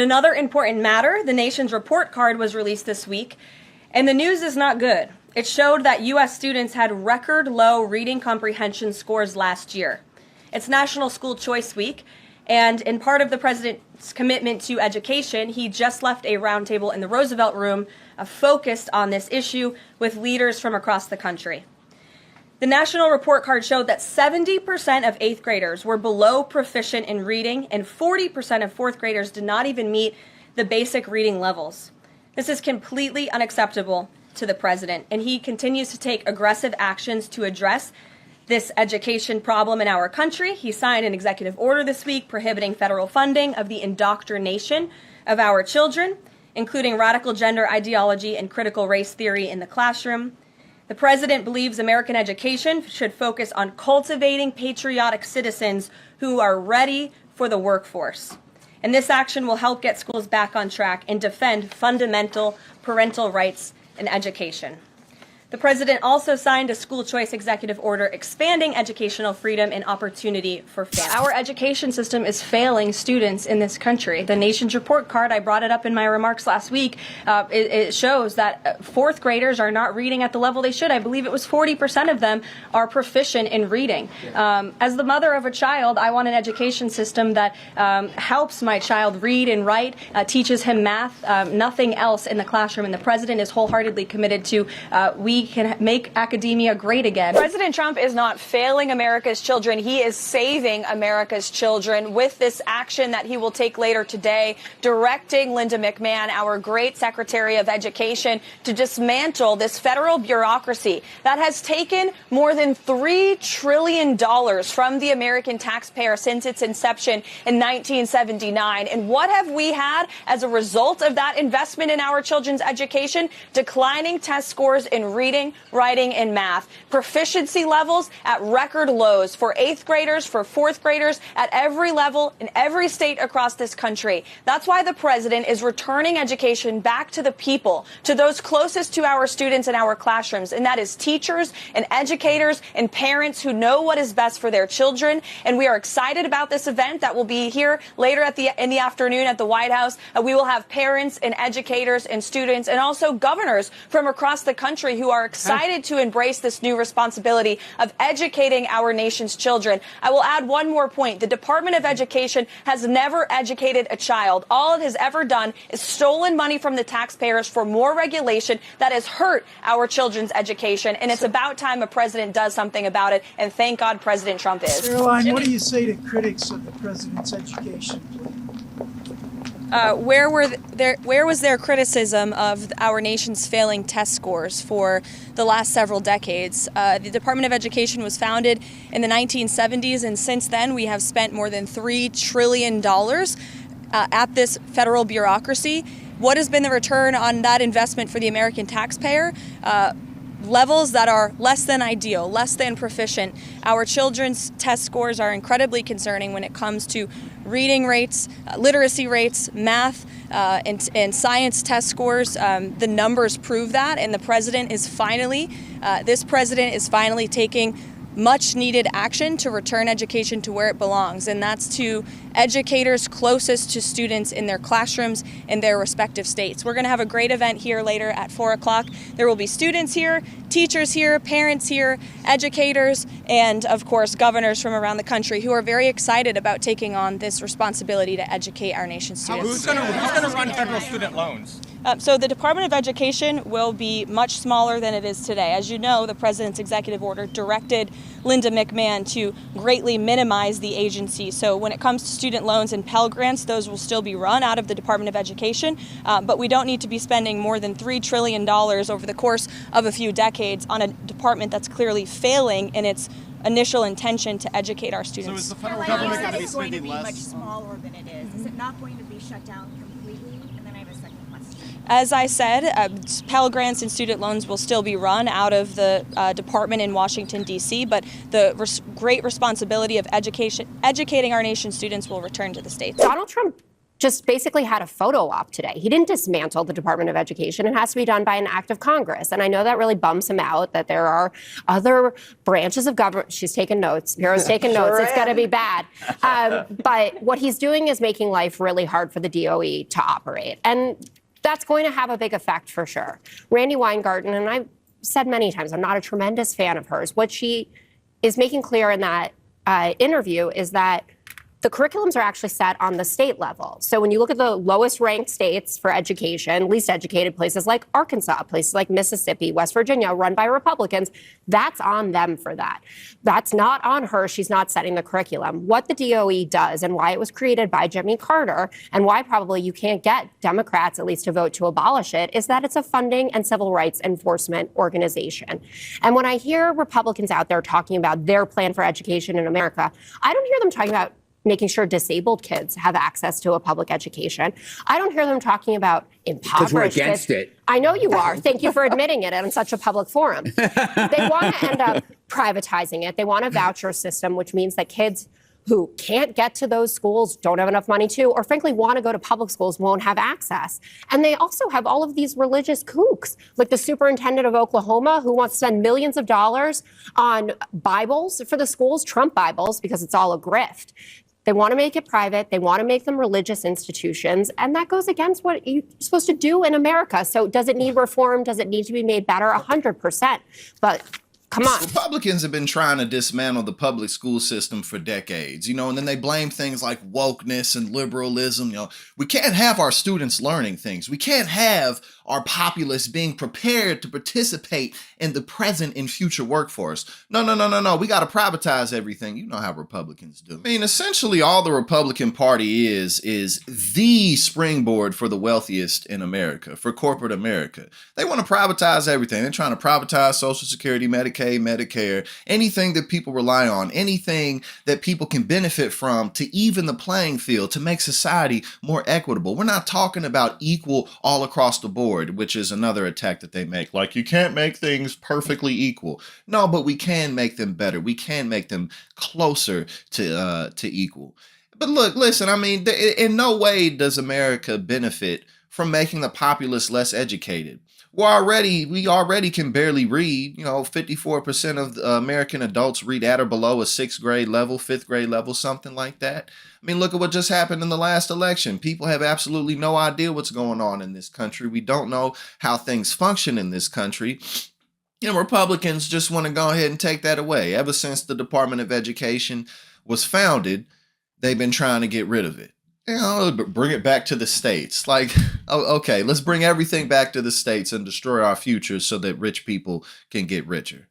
But another important matter, the nation's report card was released this week, and the news is not good. It showed that U.S. students had record low reading comprehension scores last year. It's National School Choice Week, and in part of the president's commitment to education, he just left a roundtable in the Roosevelt Room focused on this issue with leaders from across the country. The national report card showed that 70% of 8th graders were below proficient in reading, and 40% of 4th graders did not even meet the basic reading levels. This is completely unacceptable to the president, and he continues to take aggressive actions to address this education problem in our country. He signed an executive order this week prohibiting federal funding of the indoctrination of our children, including radical gender ideology and critical race theory in the classroom. The president believes American education should focus on cultivating patriotic citizens who are ready for the workforce. And this action will help get schools back on track and defend fundamental parental rights in education. The president also signed a school choice executive order expanding educational freedom and opportunity for families. Our education system is failing students in this country. The nation's report card, I brought it up in my remarks last week, it shows that 4th graders are not reading at the level they should. I believe it was 40% of them are proficient in reading. As the mother of a child, I want an education system that helps my child read and write, teaches him math, nothing else in the classroom. And the president is wholeheartedly committed to we can make academia great again. President Trump is not failing America's children. He is saving America's children with this action that he will take later today, directing Linda McMahon, our great Secretary of Education, to dismantle this federal bureaucracy that has taken more than $3 trillion from the American taxpayer since its inception in 1979. And what have we had as a result of that investment in our children's education? Declining test scores in reading, writing, and math. Proficiency levels at record lows for 8th graders, for 4th graders, at every level in every state across this country. That's why the president is returning education back to the people, to those closest to our students in our classrooms, and that is teachers and educators and parents who know what is best for their children. And we are excited about this event that will be here later in the afternoon at the White House. We will have parents and educators and students and also governors from across the country who are excited to embrace this new responsibility of educating our nation's children. I will add one more point. The Department of Education has never educated a child. All it has ever done is stolen money from the taxpayers for more regulation that has hurt our children's education. And it's about time a president does something about it. And thank God President Trump is. Caroline, what do you say to critics of the president's education plan? Where was their criticism of our nation's failing test scores for the last several decades? The Department of Education was founded in the 1970s, and since then we have spent more than $3 trillion at this federal bureaucracy. What has been the return on that investment for the American taxpayer? Levels that are less than ideal, less than proficient. Our children's test scores are incredibly concerning when it comes to reading rates, literacy rates, math, and science test scores. The numbers prove that, and this president is finally taking much needed action to return education to where it belongs, and that's to educators closest to students in their classrooms in their respective states. We're going to have a great event here later at 4 o'clock. There will be students here, teachers here, parents here, educators, and of course governors from around the country who are very excited about taking on this responsibility to educate our nation's students. Who's going to run federal student loans? So the Department of Education will be much smaller than it is today. As you know, the president's executive order directed Linda McMahon to greatly minimize the agency. So when it comes to student loans and Pell Grants, those will still be run out of the Department of Education, but we don't need to be spending more than $3 trillion over the course of a few decades on a department that's clearly failing in its initial intention to educate our students. So is the federal government going to be going to spending be less? much smaller than it is? Is it not going to be shut down completely? And then I have a second question. As I said, Pell Grants and student loans will still be run out of the department in Washington, D.C., but the great responsibility of educating our nation's students will return to the states. Donald Trump just basically had a photo op today. He didn't dismantle the Department of Education. It has to be done by an act of Congress. And I know that really bums him out, that there are other branches of government. She's taking notes. Hero's taking notes. It's going to be bad. But what he's doing is making life really hard for the DOE to operate. And that's going to have a big effect for sure. Randy Weingarten, and I've said many times, I'm not a tremendous fan of hers. What she is making clear in that interview is that the curriculums are actually set on the state level. So when you look at the lowest ranked states for education, least educated places like Arkansas, places like Mississippi, West Virginia, run by Republicans, that's on them for that. That's not on her. She's not setting the curriculum. What the DOE does and why it was created by Jimmy Carter and why probably you can't get Democrats at least to vote to abolish it is that it's a funding and civil rights enforcement organization. And when I hear Republicans out there talking about their plan for education in America, I don't hear them talking about making sure disabled kids have access to a public education. I don't hear them talking about impoverished. Because we're against it. I know you are. Thank you for admitting it in such a public forum. They want to end up privatizing it. They want a voucher system, which means that kids who can't get to those schools, don't have enough money to, or frankly want to go to public schools, won't have access. And they also have all of these religious kooks, like the superintendent of Oklahoma, who wants to spend millions of dollars on Bibles for the schools, Trump Bibles, because it's all a grift. They want to make it private. They want to make them religious institutions. And that goes against what you're supposed to do in America. So does it need reform? Does it need to be made better? 100%. But come on. Republicans have been trying to dismantle the public school system for decades, and then they blame things like wokeness and liberalism. We can't have our students learning things. We can't have our populace being prepared to participate in the present and future workforce. No. We got to privatize everything. You know how Republicans do. I mean, essentially all the Republican Party is the springboard for the wealthiest in America, for corporate America. They want to privatize everything. They're trying to privatize Social Security, Medicaid, Medicare, anything that people rely on, anything that people can benefit from to even the playing field, to make society more equitable. We're not talking about equal all across the board, which is another attack that they make. Like, you can't make things perfectly equal. No, but we can make them better. We can make them closer to equal. But look, listen, I mean, in no way does America benefit from making the populace less educated. We already can barely read. 54% of American adults read at or below a 6th grade level, 5th grade level, something like that. I mean, look at what just happened in the last election. People have absolutely no idea what's going on in this country. We don't know how things function in this country. Republicans just want to go ahead and take that away. Ever since the Department of Education was founded, they've been trying to get rid of it. Bring it back to the states. Like, okay, let's bring everything back to the states and destroy our future so that rich people can get richer.